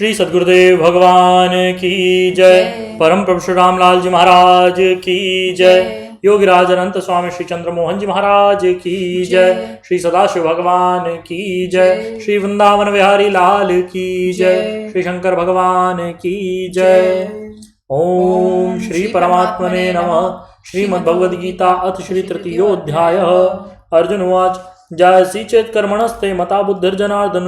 श्री सद्गुरुदेव भगवान की जय। परम प्रभु श्री रामलाल जी महाराज की जय। योगीराज अनंत स्वामी श्री चंद्र मोहन जी महाराज की जय। श्री सदाशिव भगवान की जय। श्री वृंदावन बिहारी लाल की जय। श्री शंकर भगवान की जय। ओम श्री परमात्मने नमः। श्रीमद्भगवद गीता अथ श्री तृतीयोऽध्यायः। अर्जुन उवाच जायसी चेत कर्मणस्ते मता बुद्धिर्जनार्दन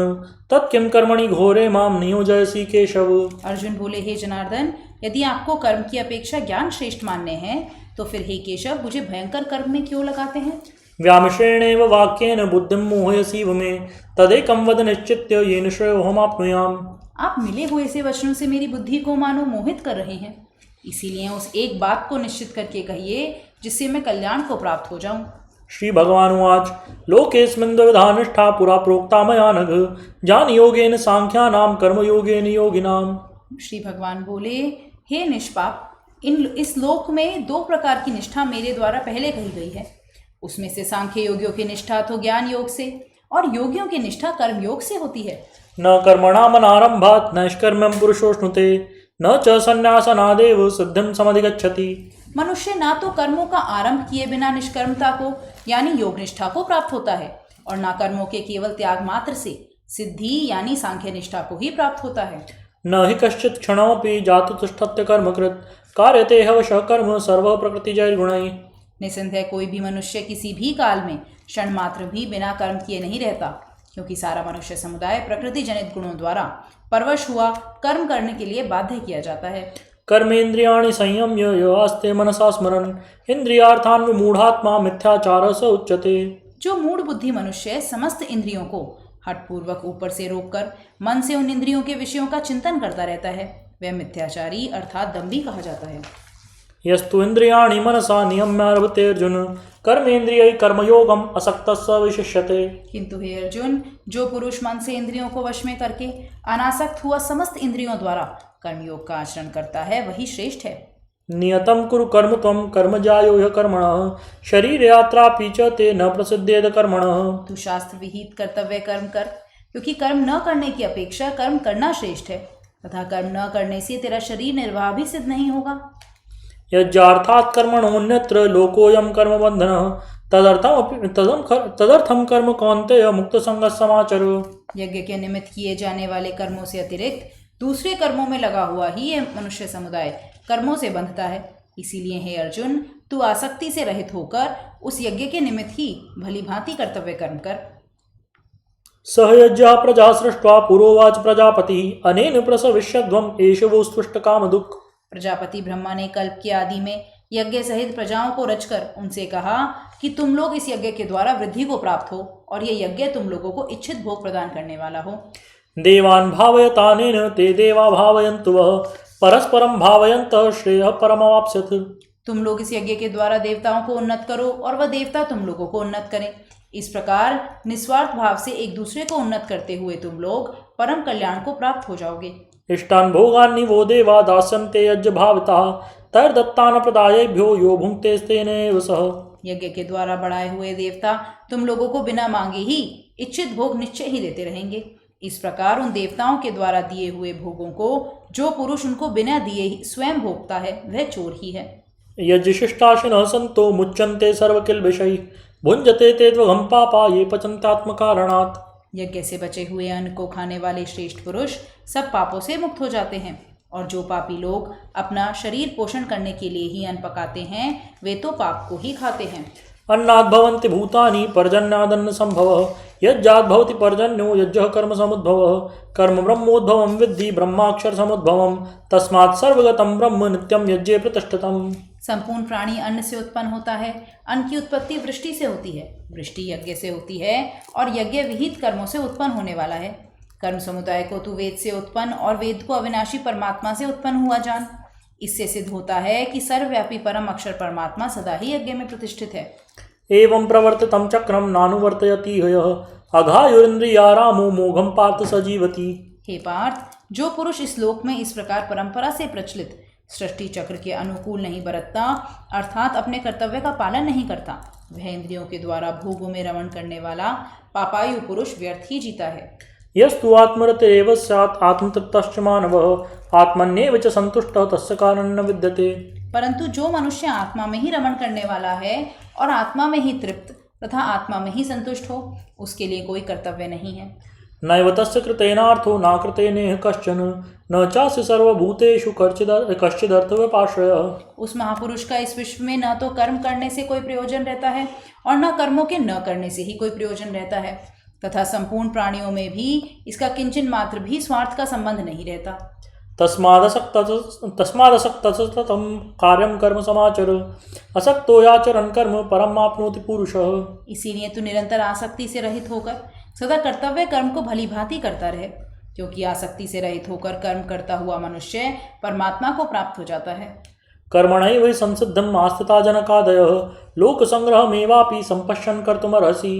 तत्किं कर्मणि घोरे माम नियोजयसी केशव। अर्जुन बोले, हे जनार्दन, यदि आपको कर्म की अपेक्षा ज्ञान श्रेष्ठ मानने हैं तो फिर हे केशव मुझे भयंकर कर्म में क्यों लगाते हैं। व्यामिश्रेणेव वाक्येन बुद्धिं मोहयसीव मे तदेकं वद निश्चित्य येन श्रेयोऽहमाप्नुयाम्। आप मिले हुए से वचनों से मेरी बुद्धि को मानो मोहित कर रहे हैं, इसीलिए उस एक बात को निश्चित करके कहिए जिससे मैं कल्याण को प्राप्त हो जाऊं। श्री भगवान उवाच लोकेऽस्मिन् द्विविधा निष्ठा पुरा प्रोक्ता मया नघ ज्ञान योगेन सांख्यानां कर्म योगेन योगिनाम्। श्री भगवान बोले, हे निष्पाप, इस लोक में दो प्रकार की निष्ठा मेरे द्वारा पहले कही गई है। उसमें से सांख्य योगियों की निष्ठा तो ज्ञान योग से और योगियों की निष्ठा कर्म योग से होती है। न कर्मणामनारम्भात् नैष्कर्म्यं पुरुषोष्णुते न च संन्यासनादेव सिद्धिं समधिगच्छति। मनुष्य ना तो कर्मों का आरंभ किए बिना निष्कर्मता को यानी योग निष्ठा को प्राप्त होता है और ना कर्मों के केवल त्याग मात्र से सिद्धि यानी सांख्य निष्ठा को ही प्राप्त होता है। न हि कश्चित् क्षणमपि जातु तिष्ठत्य कर्मकृत् कार्यते हवशः कर्म सर्वः प्रकृतिजैर्गुणैः। निसंदेह कोई भी मनुष्य किसी भी काल में क्षण मात्र भी बिना कर्म किए नहीं रहता, क्योंकि सारा मनुष्य समुदाय प्रकृति जनित गुणों द्वारा परवश हुआ कर्म करने के लिए बाध्य किया जाता है। कर्मेन्द्रियाणि संयम्य यो आस्ते मनसा स्मरन् इंद्रियार्थान् विमूढ़ात्मा मिथ्याचारः स उच्यते। जो मूढ़ बुद्धि मनुष्य समस्त इंद्रियों को हठपूर्वक ऊपर से रोककर मन से उन इंद्रियों के विषयों का चिंतन करता रहता है वह मिथ्याचारी अर्थात दंभी कहा जाता है। यस्तु इंद्रियाणि मनसा नियम्य रभते अर्जुन कर्मेन्द्रियैः कर्मयोगम असक्तः स विशिष्यते। किंतु हे अर्जुन, जो पुरुष मन से इंद्रियों को वश में करके अनासक्त हुआ समस्त इंद्रियों द्वारा कर्मयोग का आचरण करता है वही श्रेष्ठ है। नियतं कुरु कर्म त्वं कर्मजायो ह्य कर्मणः शरीर यात्रापि च ते न प्रसिद्धेद कर्मणः। तू शास्त्र विहित कर्तव्य कर्म कर, क्योंकि कर्म न करने की अपेक्षा कर्म करना श्रेष्ठ है तथा कर्म न करने से तेरा शरीर निर्वाह भी सिद्ध नहीं होगा। यज्ञार्थात् कर्मणोऽन्यत्र लोकोऽयं कर्मबन्धनः तदर्थं कर्म कौन्तेय मुक्तसंगः समाचर। यज्ञ के निमित्त किए जाने वाले कर्मों से अतिरिक्त दूसरे कर्मों में लगा हुआ ही ये मनुष्य समुदाय कर्मों से बंधता है। इसीलिए हे अर्जुन, तू आसक्ति से रहित होकर उस यज्ञ के निमित्त ही भली भांति कर्तव्य कर्म कर। सहयज्ञा प्रजा सृष्ट्वा पुरोवाच प्रजापति अनेन प्रसविष्यध्वम् एष वो स्पृष्ट कामदुक्। प्रजापति ब्रह्मा ने कल्प के आदि में यज्ञ सहित प्रजाओं को रचकर उनसे कहा कि तुम लोग इस यज्ञ के द्वारा वृद्धि को प्राप्त हो और ये यज्ञ तुम लोगों को इच्छित भोग प्रदान करने वाला हो। देवान् भावयतानेन ते देवा भावयन्तु वः परस्परं भावयन्तः श्रेयः परमवाप्स्यथ। तुम लोग इस यज्ञ के द्वारा देवताओं को उन्नत करो और वह देवता तुम लोगों को उन्नत करें। इस प्रकार निस्वार्थ भाव से एक दूसरे को उन्नत करते हुए तुम लोग परम कल्याण को प्राप्त हो जाओगे। इष्टान् भोगान् वो देवा दास्यन्ते यज्ञ भाविताः तैर्दत्तान् प्रदायेभ्यो यो भुङ्क्ते तेनैव सः। यज्ञ के द्वारा बढ़ाए हुए देवता तुम लोगों को बिना मांगे ही इच्छित भोग निश्चय ही देते रहेंगे। इस प्रकार उन देवताओं के द्वारा दिए हुए भोगों को जो पुरुष उनको बिना दिए ही स्वयं भोगता है वह चोर ही है। यज्ञशिष्टाशिनः सन्तो मुच्यन्ते सर्वकिल्बिषैः भुञ्जते ते त्वघं पापा ये पचन्त्यात्मकारणात्। यज्ञ से बचे हुए अन्न को खाने वाले श्रेष्ठ पुरुष सब पापों से मुक्त हो जाते हैं और जो पापी लोग अपना शरीर पोषण करने के लिए ही अन्न पकाते हैं वे तो पाप को ही खाते हैं। अन्नाद् भवन्ति भूतानि पर्जन्यादन्न संभवः यज्ञाद् भवति पर्जन्यो यज्ञः कर्म समुद्भवः कर्म ब्रह्मोद्भवं विद्धि ब्रह्माक्षर समुद्भवं तस्मात् सर्वगतं ब्रह्म नित्यं यज्ञे प्रतिष्ठितम्। संपूर्ण प्राणी अन्न से उत्पन्न होता है। अन्न की उत्पत्ति वृष्टि से होती है, वृष्टि यज्ञ से होती है और यज्ञ विहित कर्मों से उत्पन्न होने वाला है। कर्म समुदाय को तू वेद से उत्पन्न और वेद को अविनाशी परमात्मा से उत्पन्न हुआ जान। इससे सिद्ध होता है कि सर्वव्यापी परम अक्षर परमात्मा सदा ही यज्ञ में प्रतिष्ठित है। एवं प्रवर्तितं चक्रम नानुवर्तयति ह्यः अघायुरिन्द्रियारामो मोघं पार्थ स जीवति। हे पार्थ, जो पुरुष इस लोक में इस प्रकार परंपरा से प्रचलित सृष्टि चक्र के अनुकूल नहीं बरतता अर्थात अपने कर्तव्य का पालन नहीं करता वह इंद्रियों के द्वारा भोगों में रमण करने वाला पापायु पुरुष व्यर्थ ही जीता है। यस्तु आत्मरतेव स्यात् आत्मतृप्तश्च मानवः आत्मन्येव च संतुष्टः तस्य कारणं न विद्यते। परंतु जो मनुष्य आत्मा में ही रमण करने वाला है और आत्मा में ही तृप्त तथा आत्मा में ही संतुष्ट हो, उसके लिए कोई कर्तव्य नहीं है। नैव तस्य कृतेनार्थो न कृतेनेह कश्चन न चास्य सर्वभूतेषु कश्चिदर्थव्यपाश्रयः। उस महापुरुष का इस विश्व में न तो कर्म करने से कोई प्रयोजन रहता है और न कर्मों के न करने से ही कोई प्रयोजन रहता है, तथा संपूर्ण प्राणियों में भी इसका किंचन मात्र भी स्वार्थ का संबंध नहीं रहता। तस्मादसक्तस्ततं कार्यं कर्म समाचर असक्तो याचरन् कर्म परम आप्नोति पुरुषः। इसीलिए तू निरंतर आसक्ति से रहित होकर सदा कर्तव्य कर्म को भली भांति करता रहे, क्योंकि आसक्ति से रहित होकर कर्म करता हुआ मनुष्य परमात्मा को प्राप्त हो जाता है। कर्मणैव हि संसिद्धम् आस्थिता जनकादयः लोकसंग्रहमेवापि संपश्यन् कर्तुमर्हसि।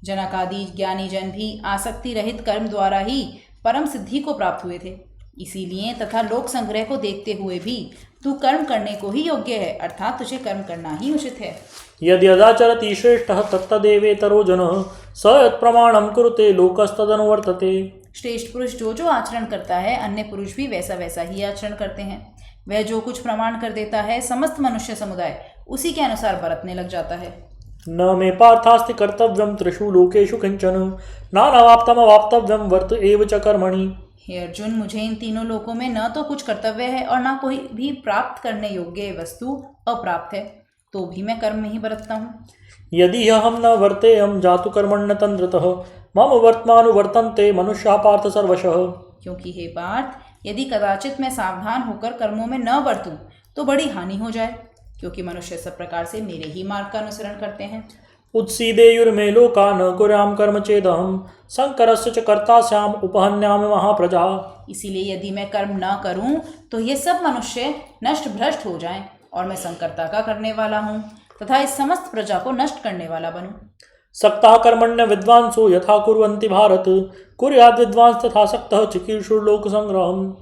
जनकादि ज्ञानी जन भी आसक्ति रहित कर्म द्वारा ही परम सिद्धि को प्राप्त हुए थे। इसीलिए तथा लोक संग्रह को देखते हुए भी तू कर्म करने को ही योग्य है, अर्थात तुझे कर्म करना ही उचित है। यद्यदाचरति श्रेष्ठः तत्तदेवेतरो जनः स यत्प्रमाणं कुरुते लोकस्तदनुवर्तते। श्रेष्ठ पुरुष जो जो आचरण करता है, अन्य पुरुष भी वैसा वैसा ही आचरण करते हैं। वह जो कुछ प्रमाण कर देता है, समस्त मनुष्य समुदाय उसी के अनुसार बरतने लग जाता है। न मे पार्थास्ति कर्तव्यं त्रिषु लोकेषु किंचन नानवाप्तमवाप्तव्यं वर्त एव च कर्मणि। हे अर्जुन, मुझे इन तीनों लोकों में न तो कुछ कर्तव्य है और न कोई भी प्राप्त करने योग्य वस्तु अप्राप्त है, तो भी मैं कर्म में ही बरतता हूँ। यदि हम न वर्तेयं जातु कर्मण्य तंत्रतः मम वर्तमानुवर्तन्ते मनुष्याः पार्थ सर्वशः। क्योंकि हे पार्थ, यदि कदाचित मैं सावधान होकर कर्मों में न बरतूं तो बड़ी हानि हो जाए, क्योंकि मनुष्य सब प्रकार से मेरे ही मार्ग का अनुसरण करते हैं। उत्सीदेयुर्मे लोका न कुर्यां कर्म चेदहं शंकरस्य च कर्ता स्याम उपहन्यामि महाप्रजा। इसीलिए यदि मैं कर्म न करूं तो ये सब मनुष्य नष्ट भ्रष्ट हो जाएं और मैं संकर्ता का करने वाला हूं तथा इस समस्त प्रजा को नष्ट करने वाला बनूं। सक्ता कर्मण्य विद्वांसो यथा कुर्वन्ति भारत कुर्याद् विद्वांस तथा सक्तः चिकीर्षुर्लोक संग्रहम्।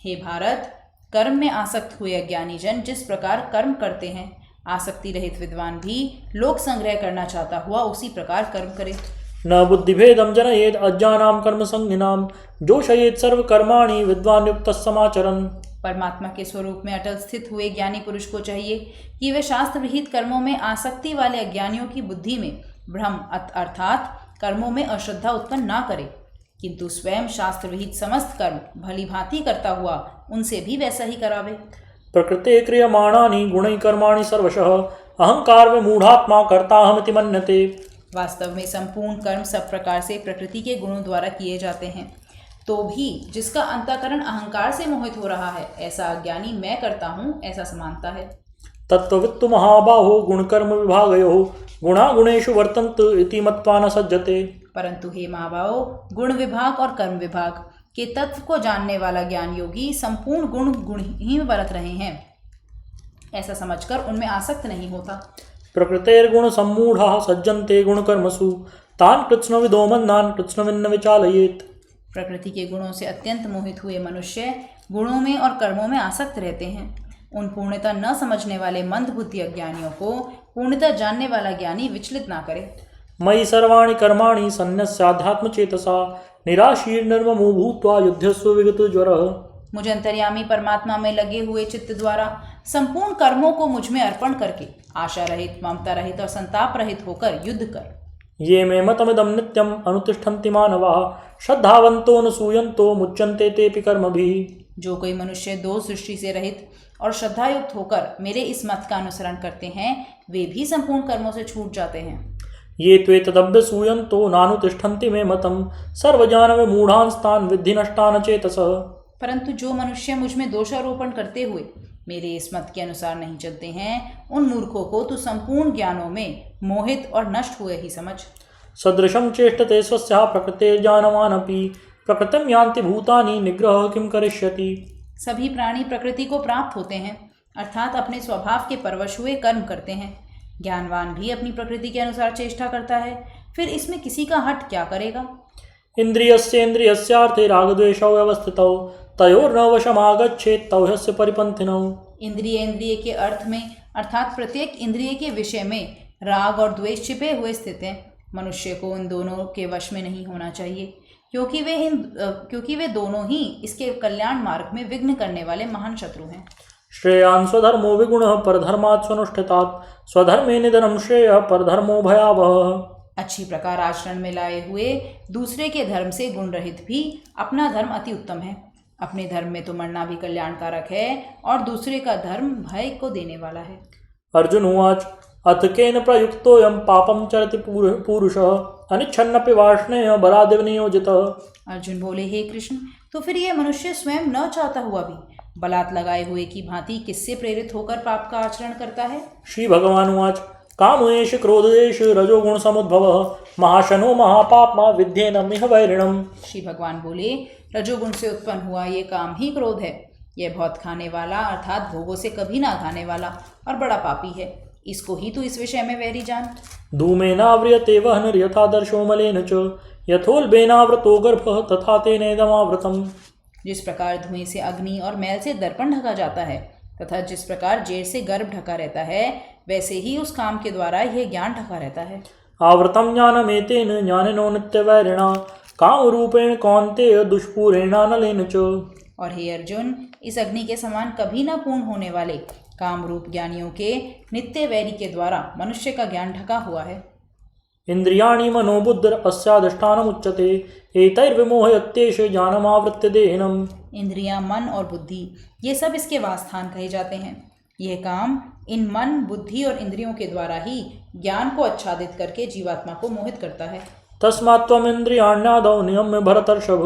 हे भारत, कर्म में आसक्त हुए अज्ञानी जन जिस प्रकार कर्म करते हैं, आसक्ति रहित विद्वान भी लोक संग्रह करना चाहता हुआ उसी प्रकार कर्म करे। न बुद्धिभेदं जनयेत् अज्ञानां कर्म संज्ञिनां जोषयेत् सर्व कर्माणि विद्वान् युक्तः समाचरन्। परमात्मा के स्वरूप में अटल स्थित हुए ज्ञानी पुरुष को चाहिए कि वे शास्त्र विहित कर्मों में आसक्ति वाले अज्ञानियों की बुद्धि में भ्रम अर्थात कर्मों में अश्रद्धा उत्पन्न ना करे, किंतु स्वयं शास्त्र विहित समस्त कर्म भली भांति करता हुआ उनसे भी वैसा ही करावे। प्रकृते क्रियमाणानि गुणैः कर्माणि सर्वशः अहंकार विमूढ़ात्मा कर्ताहमिति मन्यते। वास्तव में संपूर्ण कर्म सब प्रकार से प्रकृति के गुणों द्वारा किए जाते हैं, तो भी जिसका अंतःकरण अहंकार से मोहित हो रहा है, ऐसा अज्ञानी मैं करता हूँ ऐसा समानता है। तत्त्ववित्तु महाबाहो गुणकर्म विभागयोः गुणा गुणेषु वर्तन्त इति मत्वा न सज्जते। परंतु हे महाबाहो, गुण विभाग और कर्म विभाग के तत्व को जानने वाला ज्ञान योगी संपूर्ण गुण ही बरत रहे हैं, ऐसा समझकर उनमें आसक्त नहीं होता। प्रकृतेर्गुण सम्मूढ़ाः सज्जन्ते गुणकर्मसु तान् कृत्स्नविदो मन्दान् कृत्स्नविन्न विचालयेत्। प्रकृति के गुणों से अत्यंत मोहित हुए मनुष्य गुणों में और कर्मों में आसक्त रहते हैं। उन पूर्णता न समझने वाले मंद बुद्धि अज्ञानियों को पूर्णता जानने वाला ज्ञानी विचलित ना करे। मयि सर्वाणि कर्माणि सन्न्यस्याध्यात्मचेतसा निराशीर्निर्ममो भूत्वा युध्यस्व विगतज्वरः। मुझ अंतर्यामी परमात्मा में लगे हुए चित्त द्वारा संपूर्ण कर्मों को मुझ में अर्पण करके आशा रहित, ममता रहित और संताप रहित होकर युद्ध कर। ये मे मतमिदं नित्यम् अनुतिष्ठन्ति मानवाः श्रद्धावन्तो न सूयन्तो मुच्यन्ते तेऽपि कर्मभिः। जो कोई मनुष्य दो सृष्टि से रहित और श्रद्धायुक्त होकर मेरे इस मत का अनुसरण करते हैं, वे भी संपूर्ण कर्मों से छूट जाते हैं। ये त्वेतदभ्यसूयन्तो नानुतिष्ठन्ति मे मतम् सर्वज्ञानविमूढांस्तान् विद्धि नष्टान् चेतसः। परंतु जो मनुष्य मुझ में दोषारोपण करते हुए मेरे इस मत के अनुसार नहीं चलते हैं, उन मूर्खों को तू संपूर्ण ज्ञानों में मोहित और नष्ट हुए ही समझ। सदृशं चेष्टते स्वस्याः प्रकृतेर्जानवानपि प्रकृतिं यान्ति भूतानि निग्रहः किं करिष्यति। सभी प्राणी प्रकृति को प्राप्त होते हैं, अर्थात अपने स्वभाव के परवश हुए कर्म करते हैं। ज्ञानवान भी अपनी प्रकृति के अनुसार चेष्टा करता है, फिर इसमें किसी का हट क्या करेगा। इन्द्रियस्येन्द्रियस्यार्थे रागद्वेषौ व्यवस्थितौ तयोर्न वशमागच्छेत् तौ ह्यस्य परिपन्थिनौ। इंद्रिय के अर्थ में अर्थात प्रत्येक इंद्रिय के विषय में राग और द्वेष छिपे हुए स्थित हैं। मनुष्य को उन दोनों के वश में नहीं होना चाहिए, क्योंकि वे दोनों ही इसके कल्याण मार्ग में विघ्न करने वाले महान शत्रु हैं। श्रेयान् स्वधर्मो विगुणः परधर्मात् स्वनुष्ठितात् स्वधर्मे निधनं श्रेयः परधर्मो भयावहः। अच्छी प्रकार आचरण में लाए हुए दूसरे के धर्म से गुण रहित भी अपना धर्म अति उत्तम है। अपने धर्म में तो मरना भी कल्याणकारक है और दूसरे का धर्म भय को देने वाला है। अर्जुन उवाच अथ केन प्रयुक्तोऽयं पापं चरति पुरुषः अनिच्छन्नपि वार्ष्णेय बलादेव नियोजितः। अर्जुन बोले, हे कृष्ण, तो फिर यह मनुष्य स्वयं न चाहता हुआ भी बलात् लगाए हुए की भांति किससे प्रेरित होकर पाप का आचरण करता है? श्री भगवान उवाच कामेश क्रोधेश रजोगुण समुद्भवः महाशनो महापाप्मा विद्येनमिह वैरिणम्। श्री भगवान बोले, रजोगुण से उत्पन्न हुआ ये काम ही क्रोध है। यह बहुत खाने वाला अर्थात भोगों से कभी ना खाने वाला और बड़ा पापी है। इसको ही तू इस विषय में वैरी जान। धूमेनाव्रियते वह्निर् यथा दर्शो मलेन च यथोल्बेनावृतो गर्भः तथा तेनेदमावृतम्। जिस प्रकार धुएं से अग्नि और मैल से दर्पण ढका जाता है तथा जिस प्रकार जेर से गर्भ ढका रहता है, वैसे ही उस काम के द्वारा यह ज्ञान ढका रहता है। आवृतम ज्ञानमेतेन ज्ञानिनो नित्यवैरिणा कामरूपेण कौन्तेय दुष्पूरेणानलेन च। और हे अर्जुन, इस अग्नि के समान कभी न पूर्ण होने वाले काम रूप ज्ञानियों के नित्य वैरी के द्वारा मनुष्य का ज्ञान ढका हुआ है। इंद्रियाणि मनोबुद्धिर अस्याधिष्ठानमुच्यते एतैर्विमोहयत्येष ज्ञानमावृत्य देहिनम्। इंद्रियां, मन और बुद्धि ये सब इसके वासस्थान कहे जाते हैं। यह काम इन मन, बुद्धि और इंद्रियों के द्वारा ही ज्ञान को आच्छादित करके जीवात्मा को मोहित करता है। तस्मात् त्वमिन्द्रियाण्यादौ नियम्य भरतर्षभ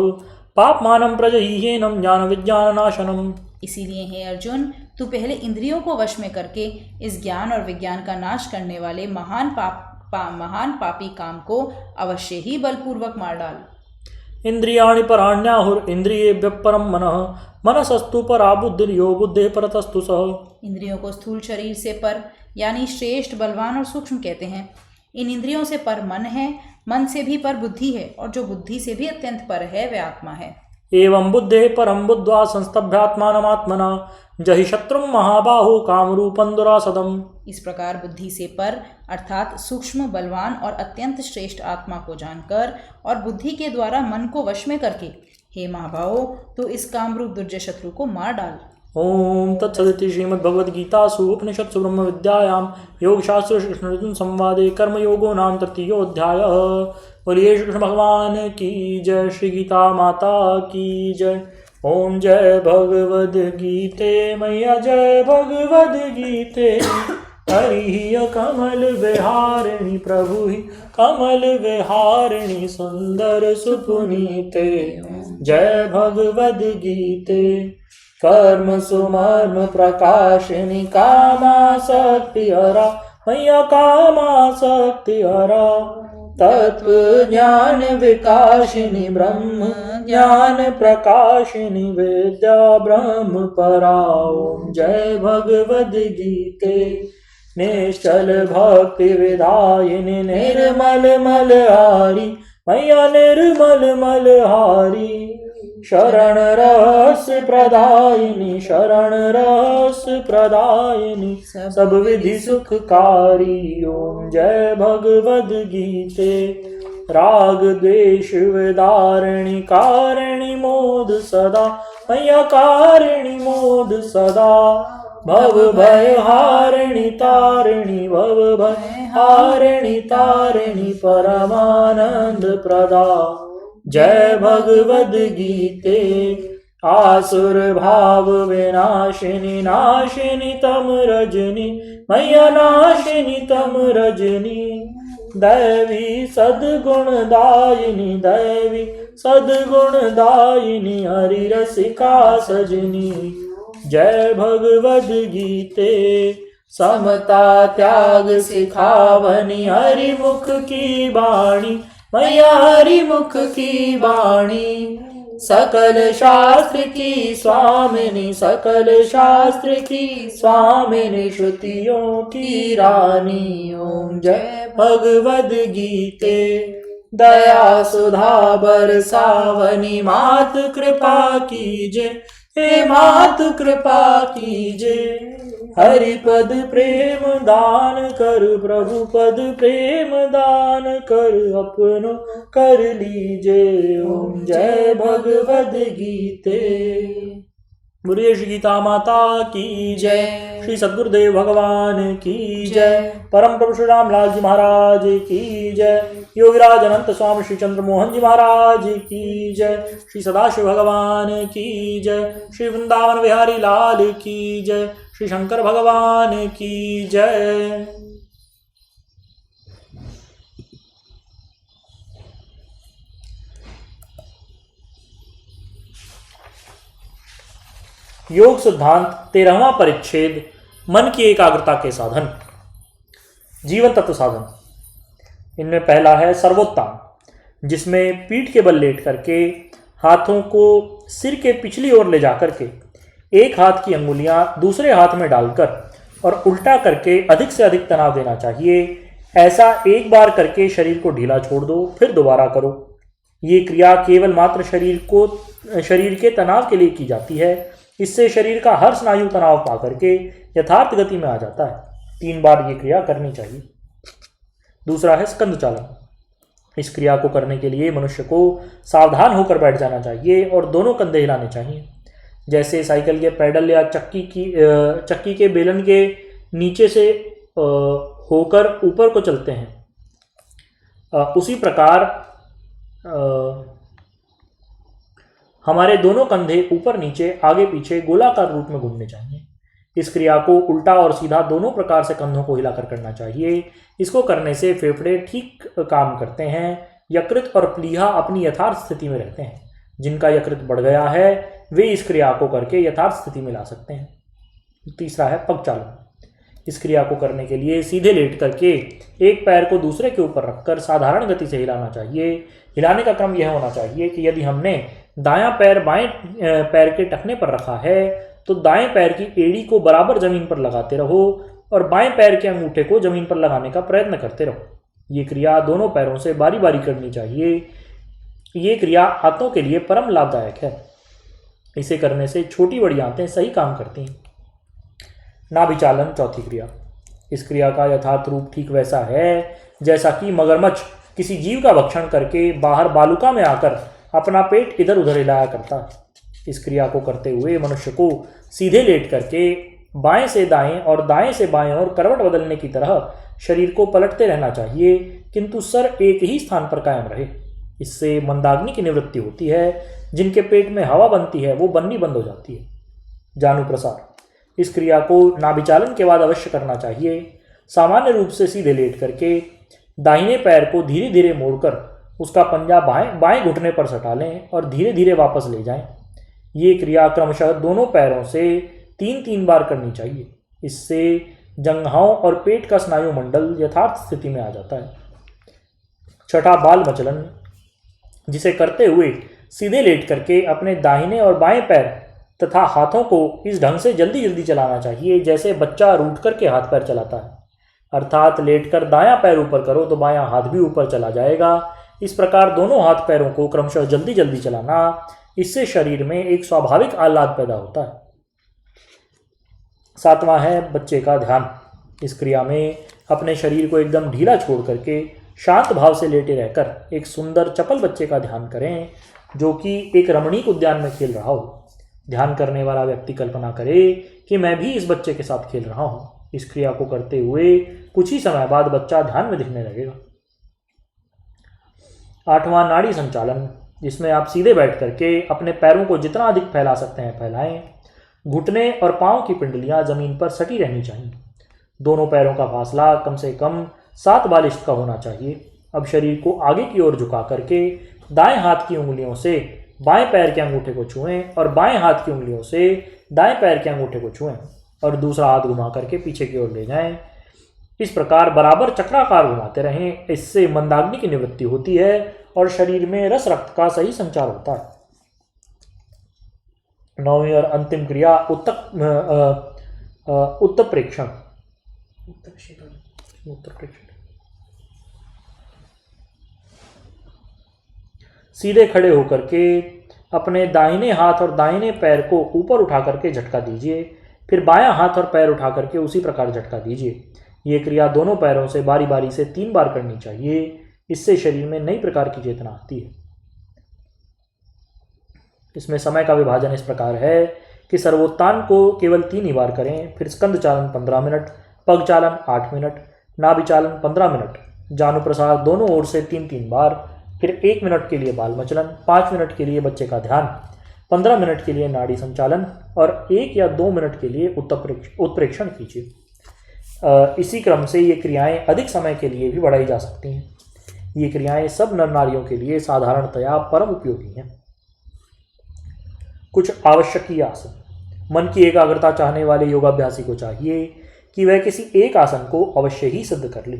पापमानं प्रजह्येनं ज्ञान विज्ञान नाशनम्। इसीलिए हे अर्जुन, तू पहले इंद्रियों को वश में करके इस ज्ञान और विज्ञान का नाश करने वाले महान पापी काम को अवश्य ही बलपूर्वक मार डाल। इंद्रियाणि पराण्याहुर इंद्रियेभ्यः परं मनः मनसस्तु परा बुद्धिर्यो बुद्धेः परतस्तु सः। इंद्रियों को स्थूल शरीर से पर यानी श्रेष्ठ, बलवान और सूक्ष्म कहते हैं। इन इंद्रियों से पर मन है, मन से भी पर बुद्धि है और जो बुद्धि से भी अत्यंत पर है वह आत्मा है। एवं बुद्धेः परं बुद्ध्वा संस्तभ्यात्मानमात्मना जहि शत्रुं महाबाहो कामरूपं दुरासदम्। इस प्रकार बुद्धि से पर अर्थात सूक्ष्म, बलवान और अत्यंत श्रेष्ठ आत्मा को जानकर और बुद्धि के द्वारा मन को वश में करके हे महाबाहो, तो इस कामरूप दुर्जय शत्रु को मार डाल। ओम तत्सदिति श्रीमद्भगवद्गीतासु उपनिषत्सु ब्रह्म विद्यायां योगशास्त्र कृष्ण अर्जुन संवादे कर्मयोगो नाम तृतीयोऽध्यायः। बोलिए श्री कृष्ण भगवान की जय, श्री गीता माता की जय। ओम जय भगवद गीते मैया जय भगवद गीते हरि कमल विहारिणी प्रभु ही कमल विहारिणी सुंदर सुपुनीते। जय भगवद गीते कर्म सुमर्म प्रकाशिनी कामासक्ति हरा मैया कामासक्ति हरा तत्व ज्ञान विकाशिनी ब्रह्म ज्ञान प्रकाशिनी विद्या ब्रह्म परा। ओम जय भगवद गीते निश्चल भक्ति विदायिनी निर्मल मलहारी मैया निर्मल मलहारी शरण रस प्रदायिनी शरण रस प्रदायिनी सब विधि सुखकारी। ओम जय भगवद गीते राग द्वेष विदारिणी कारिणी मोद सदा मैया कारिणी मोद सदा भव भय हारिणी तारिणी भव भय हारिणी तारिणी परमानंद प्रदा। जय भगवद गीते आसुर भाव विनाशिनी नाशिनी तम रजनी मैया नाशिनी तम रजनी दैवी सद्गुणदायिनी दैवी सद्गुणदायिनी हरि रसिका सजनी। जय भगवद गीते समता त्याग सिखावनी हरि मुख की वाणी मैया हरि मुख की वाणी सकल शास्त्र की स्वामिनी सकल शास्त्र की स्वामिनी श्रुतियों की रानी। ओम जय भगवद गीते दया सुधा बरसावनी मात कृपा कीजे हे मातु कृपा कीजे, हरिपद प्रेम दान कर, प्रभु पद प्रेम दान कर, अपनो कर लीजे। ओम जय भगवद गीते। बोलिए श्री गीता माता की जय, श्री सद्गुरुदेव भगवान की जय, परम प्रभु श्री रामलाल जी महाराज की जय, योगीराज अनंत स्वामी श्री चंद्र मोहन जी महाराज की जय, श्री सदाशिव भगवान की जय, श्री वृंदावन बिहारी लाल की जय, श्री शंकर भगवान की जय। योग सिद्धांत 13वां परिच्छेद, मन की एकाग्रता के साधन, जीवन तत्व साधन। इनमें पहला है सर्वोत्तम, जिसमें पीठ के बल लेट करके हाथों को सिर के पिछली ओर ले जाकर के एक हाथ की अंगुलियां दूसरे हाथ में डालकर और उल्टा करके अधिक से अधिक तनाव देना चाहिए। ऐसा एक बार करके शरीर को ढीला छोड़ दो, फिर दोबारा करो। ये क्रिया केवल मात्र शरीर के तनाव के लिए की जाती है। इससे शरीर का हर स्नायु तनाव पा करके यथार्थ गति में आ जाता है। 3 बार ये क्रिया करनी चाहिए। दूसरा है स्कंद चालन। इस क्रिया को करने के लिए मनुष्य को सावधान होकर बैठ जाना चाहिए और दोनों कंधे हिलाने चाहिए। जैसे साइकिल के पैडल या चक्की के बेलन के नीचे से होकर ऊपर को चलते हैं, उसी प्रकार हमारे दोनों कंधे ऊपर नीचे आगे पीछे गोलाकार रूप में घूमने चाहिए। इस क्रिया को उल्टा और सीधा दोनों प्रकार से कंधों को हिलाकर करना चाहिए। इसको करने से फेफड़े ठीक काम करते हैं। यकृत और प्लीहा अपनी यथार्थ स्थिति में रहते हैं। जिनका यकृत बढ़ गया है वे इस क्रिया को करके यथार्थ स्थिति में ला सकते हैं। तीसरा है पग चालन। इस क्रिया को करने के लिए सीधे लेट करके एक पैर को दूसरे के ऊपर रखकर साधारण गति से हिलाना चाहिए। हिलाने का क्रम यह होना चाहिए कि यदि हमने दायां पैर बाएं पैर के टखने पर रखा है तो दाएं पैर की एड़ी को बराबर जमीन पर लगाते रहो और बाएं पैर के अंगूठे को जमीन पर लगाने का प्रयत्न करते रहो। ये क्रिया दोनों पैरों से बारी बारी करनी चाहिए। ये क्रिया आंतों के लिए परम लाभदायक है। इसे करने से छोटी बड़ी आंतें सही काम करती हैं। नाभिचालन, चौथी क्रिया। इस क्रिया का यथार्थ रूप ठीक वैसा है जैसा कि मगरमच्छ किसी जीव का भक्षण करके बाहर बालुका में आकर अपना पेट इधर उधर हिलाया करता है। इस क्रिया को करते हुए मनुष्य को सीधे लेट करके बाएं से दाएं और दाएं से बाएं और करवट बदलने की तरह शरीर को पलटते रहना चाहिए, किंतु सर एक ही स्थान पर कायम रहे। इससे मंदाग्नि की निवृत्ति होती है। जिनके पेट में हवा बनती है वो बननी बंद हो जाती है। जानु प्रसार। इस क्रिया को नाभिचालन के बाद अवश्य करना चाहिए। सामान्य रूप से सीधे लेट करके दाहिने पैर को धीरे धीरे मोड़कर उसका पंजा बाएं घुटने पर सटा लें और धीरे धीरे वापस ले जाएं। ये क्रिया क्रमशः दोनों पैरों से 3-3 बार करनी चाहिए। इससे जंघाओं और पेट का स्नायु मंडल यथार्थ स्थिति में आ जाता है। छठा बाल मचलन, जिसे करते हुए सीधे लेट करके अपने दाहिने और बाएं पैर तथा हाथों को इस ढंग से जल्दी जल्दी चलाना चाहिए जैसे बच्चा रूठ करके हाथ पैर चलाता है। अर्थात लेटकर दायां पैर ऊपर करो तो बायां हाथ भी ऊपर चला जाएगा। इस प्रकार दोनों हाथ पैरों को क्रमशः जल्दी जल्दी चलाना, इससे शरीर में एक स्वाभाविक आह्लाद पैदा होता है। 7वां है बच्चे का ध्यान। इस क्रिया में अपने शरीर को एकदम ढीला छोड़ करके शांत भाव से लेटे रहकर एक सुंदर चपल बच्चे का ध्यान करें जो कि एक रमणीक उद्यान में खेल रहा हो। ध्यान करने वाला व्यक्ति कल्पना करे कि मैं भी इस बच्चे के साथ खेल रहा हूँ। इस क्रिया को करते हुए कुछ ही समय बाद बच्चा ध्यान में दिखने लगेगा। 8वां नाड़ी संचालन, जिसमें आप सीधे बैठ करके अपने पैरों को जितना अधिक फैला सकते हैं फैलाएं। घुटने और पांव की पिंडलियां जमीन पर सटी रहनी चाहिए। दोनों पैरों का फासला कम से कम 7 बालिश्त का होना चाहिए। अब शरीर को आगे की ओर झुका करके दाएं हाथ की उंगलियों से बाएं पैर के अंगूठे को छुएं और बाएं हाथ की उंगलियों से दाएं पैर के अंगूठे को छुएं और दूसरा हाथ घुमा करके पीछे की ओर ले जाएं। इस प्रकार बराबर चक्राकार घुमाते रहें। इससे मंदाग्नि की निवृत्ति होती है और शरीर में रस रक्त का सही संचार होता है। 9वीं और अंतिम क्रिया उत्तप्रेक्षण। सीधे खड़े होकर के अपने दाहिने हाथ और दाहिने पैर को ऊपर उठा करके झटका दीजिए। फिर बायां हाथ और पैर उठा करके उसी प्रकार झटका दीजिए। ये क्रिया दोनों पैरों से बारी बारी से 3 बार करनी चाहिए। इससे शरीर में नई प्रकार की चेतना आती है। इसमें समय का विभाजन इस प्रकार है कि सर्वोत्तान को केवल 3 ही बार करें, फिर स्कंद चालन 15 मिनट, पग चालन 8 मिनट, नाभि चालन 15 मिनट, जानु प्रसार दोनों ओर से 3-3 बार, फिर 1 मिनट के लिए बाल मचलन, 5 मिनट के लिए बच्चे का ध्यान, 15 मिनट के लिए नाड़ी संचालन और 1 या 2 मिनट के लिए उत्प्रेक्षण कीजिए। इसी क्रम से ये क्रियाएं अधिक समय के लिए भी बढ़ाई जा सकती हैं। ये क्रियाएं सब नर नारियों के लिए साधारणतया परम उपयोगी हैं। कुछ आवश्यक आसन। मन की एकाग्रता चाहने वाले योगाभ्यासी को चाहिए कि वह किसी एक आसन को अवश्य ही सिद्ध कर ले,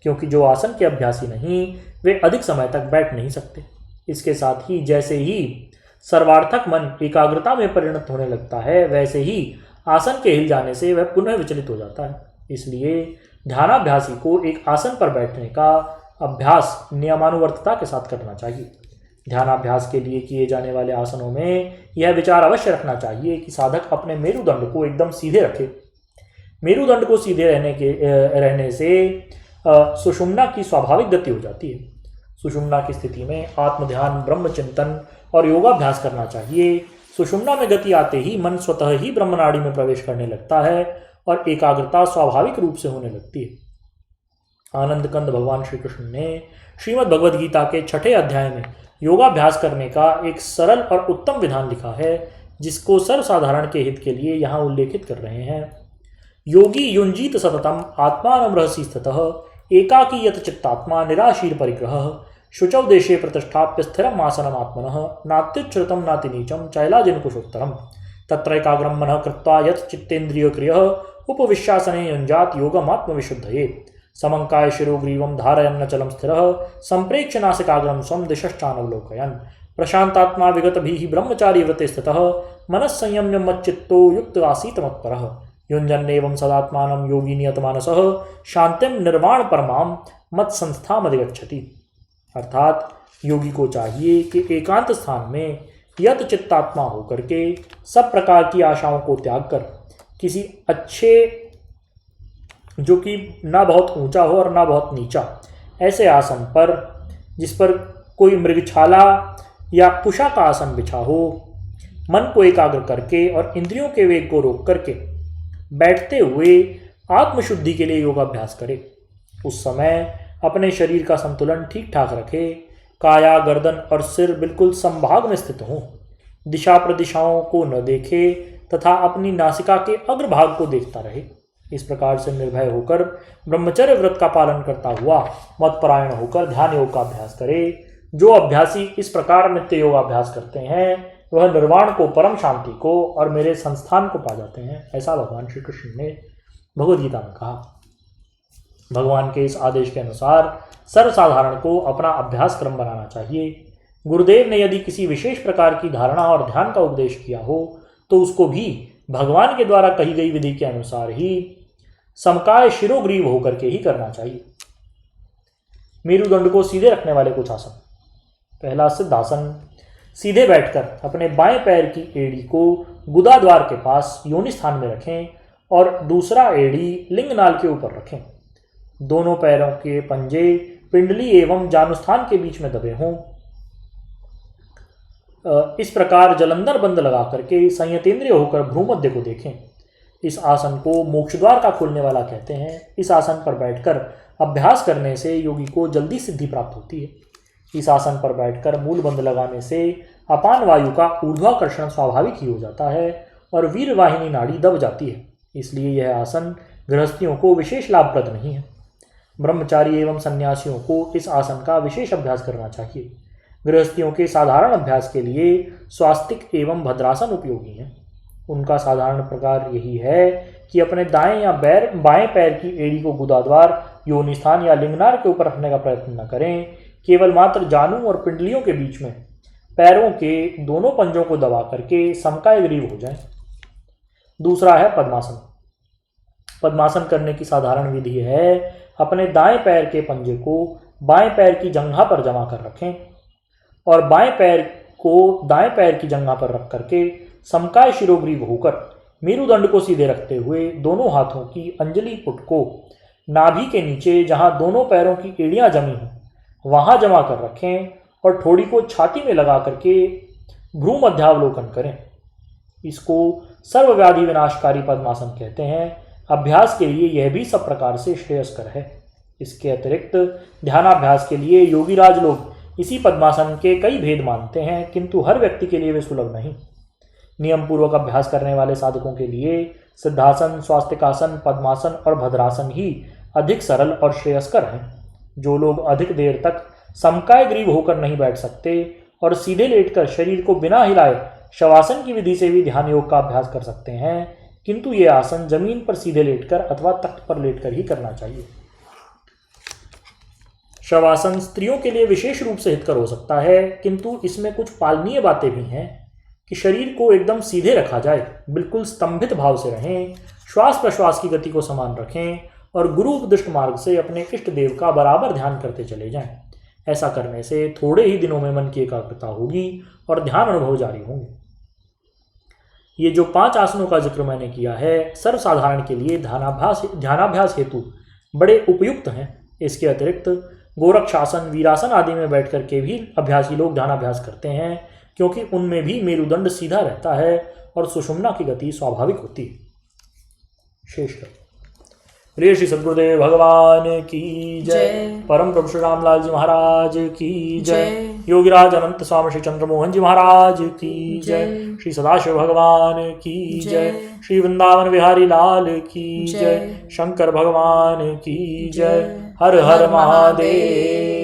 क्योंकि जो आसन के अभ्यासी नहीं वे अधिक समय तक बैठ नहीं सकते। इसके साथ ही जैसे ही सर्वार्थक मन एकाग्रता में परिणत होने लगता है, वैसे ही आसन के हिल जाने से वह पुनः विचलित हो जाता है। इसलिए ध्यानाभ्यासी को एक आसन पर बैठने का अभ्यास नियमानुवर्तता के साथ करना चाहिए। ध्यानाभ्यास के लिए किए जाने वाले आसनों में यह विचार अवश्य रखना चाहिए कि साधक अपने मेरुदंड को एकदम सीधे रखे। मेरुदंड को सीधे रहने से सुषुम्ना की स्वाभाविक गति हो जाती है। सुषुम्ना की स्थिति में आत्मध्यान, ब्रह्मचिंतन और योगाभ्यास करना चाहिए। सुषुम्ना में गति आते ही मन स्वतः ही ब्रह्मनाड़ी में प्रवेश करने लगता है और एकाग्रता स्वाभाविक रूप से होने लगती है। आनंद कंद भगवान श्री कृष्ण ने श्रीमद् भगवद गीता के 6ठे अध्याय में योगाभ्यास करने का एक सरल और उत्तम विधान लिखा है, जिसको सर्वसाधारण के हित के लिए यहाँ उल्लेखित कर रहे हैं। योगी युंजीत सततम आत्मानं रहसि स्थितः एकाकी यत चित्तात्मा निराशीर परिग्रह शुचौ देशे प्रतिष्ठाप्य स्थिरम आसनम आत्मनः नात्युच्छ्रितम नातिनीचम चैलाजिन कुशोत्तरम तत्रैकाग्रम मनः कृत्वा यत् चित्तेन्द्रिय क्रियः उपविश्यासने युञ्जात योगम आत्मविशुद्धये समंकाय शिरोग्रीवं धारयन्नचलं स्थिरः संप्रेक्ष्य नासिकाग्रं स्वं दिशश्चानवलोकयन् प्रशांतात्मा विगतभिः ब्रह्मचारी व्रते स्थितः मनस्संयम्य मच्चित्तो युक्त आसीत मत्परः युञ्जन्नेवं सदात्मानं योगी नियतमानसः शांतिं निर्वाण परमां मत्संस्थामधिगच्छति। अर्थात योगी को चाहिए कि एकांत स्थान में यत चित्तात्मा होकर के सब प्रकार की आशाओं को त्याग कर किसी अच्छे, जो कि ना बहुत ऊंचा हो और ना बहुत नीचा, ऐसे आसन पर जिस पर कोई मृगछाला या कुशा का आसन बिछा हो, मन को एकाग्र करके और इंद्रियों के वेग को रोक करके बैठते हुए आत्मशुद्धि के लिए योगाभ्यास करे। उस समय अपने शरीर का संतुलन ठीक ठाक रखे, काया, गर्दन और सिर बिल्कुल संभाग में स्थित हों, दिशा प्रदिशाओं को न देखे तथा अपनी नासिका के अग्रभाग को देखता रहे। इस प्रकार से निर्भय होकर ब्रह्मचर्य व्रत का पालन करता हुआ मतपरायण होकर ध्यान योग का अभ्यास करे। जो अभ्यासी इस प्रकार नित्य योगाभ्यास करते हैं वह निर्वाण को, परम शांति को और मेरे संस्थान को पा जाते हैं, ऐसा भगवान श्री कृष्ण ने भगवद गीता में कहा। भगवान के इस आदेश के अनुसार सर्वसाधारण को अपना अभ्यास क्रम बनाना चाहिए। गुरुदेव ने यदि किसी विशेष प्रकार की धारणा और ध्यान का उपदेश किया हो तो उसको भी भगवान के द्वारा कही गई विधि के अनुसार ही समकाय शिरोग्रीव होकर के ही करना चाहिए। मेरुदंड को सीधे रखने वाले कुछ आसन। पहला सिद्धासन। सीधे बैठकर अपने बाएं पैर की एड़ी को गुदा द्वार के पास योनि स्थान में रखें और दूसरा एड़ी लिंगनाल के ऊपर रखें। दोनों पैरों के पंजे पिंडली एवं जानुस्थान के बीच में दबे हों। इस प्रकार जलंधर बंद लगा करके संयतेंद्रिय होकर भ्रूमध्य को देखें। इस आसन को मोक्ष द्वार का खोलने वाला कहते हैं। इस आसन पर बैठकर अभ्यास करने से योगी को जल्दी सिद्धि प्राप्त होती है। इस आसन पर बैठकर मूल बंद लगाने से अपान वायु का ऊर्ध्वाकर्षण स्वाभाविक ही हो जाता है और वीरवाहिनी नाड़ी दब जाती है। इसलिए यह आसन गृहस्थियों को विशेष लाभप्रद नहीं है। ब्रह्मचारी एवं सन्यासियों को इस आसन का विशेष अभ्यास करना चाहिए। गृहस्थियों के साधारण अभ्यास के लिए स्वास्तिक एवं भद्रासन उपयोगी हैं। उनका साधारण प्रकार यही है कि अपने दाएं या बाएं पैर की एड़ी को गुदाद्वार, योनि स्थान या लिंगनार के ऊपर रखने का प्रयत्न न करें। केवल मात्र जानू और पिंडलियों के बीच में पैरों के दोनों पंजों को दबा करके समकाय ग्रीव हो जाएं। दूसरा है पद्मासन। पद्मासन करने की साधारण विधि है अपने दाएं पैर के पंजे को बाएं पैर की जंघा पर जमा कर रखें और बाएं पैर को दाएं पैर की जंघा पर रख करके समकाय शिरोग्रीव होकर मेरुदंड को सीधे रखते हुए दोनों हाथों की अंजलि पुट को नाभि के नीचे जहां दोनों पैरों की एड़ियां जमी हों वहां जमा कर रखें और ठोड़ी को छाती में लगा करके भ्रू मध्यावलोकन करें। इसको सर्वव्याधि विनाशकारी पद्मासन कहते हैं। अभ्यास के लिए यह भी सब प्रकार से श्रेयस्कर है। इसके अतिरिक्त ध्यानाभ्यास के लिए योगीराज लोग इसी पद्मासन के कई भेद मानते हैं, किंतु हर व्यक्ति के लिए वे सुलभ नहीं। नियम पूर्वक अभ्यास करने वाले साधकों के लिए सिद्धासन, स्वास्तिकासन, पद्मासन और भद्रासन ही अधिक सरल और श्रेयस्कर हैं। जो लोग अधिक देर तक समकाय ग्रीव होकर नहीं बैठ सकते और सीधे लेटकर शरीर को बिना हिलाए शवासन की विधि से भी ध्यान योग का अभ्यास कर सकते हैं, किंतु ये आसन जमीन पर सीधे लेटकर अथवा तख्त पर लेटकर ही करना चाहिए। शवासन स्त्रियों के लिए विशेष रूप से हितकर हो सकता है, किंतु इसमें कुछ पालनीय बातें भी हैं कि शरीर को एकदम सीधे रखा जाए, बिल्कुल स्तंभित भाव से रहें, श्वास प्रश्वास की गति को समान रखें और गुरु उपदिष्ट मार्ग से अपने इष्ट देव का बराबर ध्यान करते चले जाएं। ऐसा करने से थोड़े ही दिनों में मन की एकाग्रता होगी और ध्यान अनुभव जारी होंगे। ये जो 5 आसनों का जिक्र मैंने किया है, सर्वसाधारण के लिए ध्यानाभ्यास हेतु बड़े उपयुक्त हैं। इसके अतिरिक्त गोरक्षासन, वीरासन आदि में बैठ करके भी अभ्यासी लोग ध्यानाभ्यास करते हैं, क्योंकि उनमें भी मेरुदंड सीधा रहता है और सुषुम्ना की गति स्वाभाविक होती है। शेष प्रिय श्री सद्गुरुदेव भगवान की जय। परम प्रभु श्री रामलाल जी महाराज की जय। योगीराज अनंत स्वामी श्री चंद्रमोहन जी महाराज की जय। श्री सदाशिव भगवान की जय। श्री वृंदावन बिहारी लाल की जय। शंकर भगवान की जय। हर हर महादेव।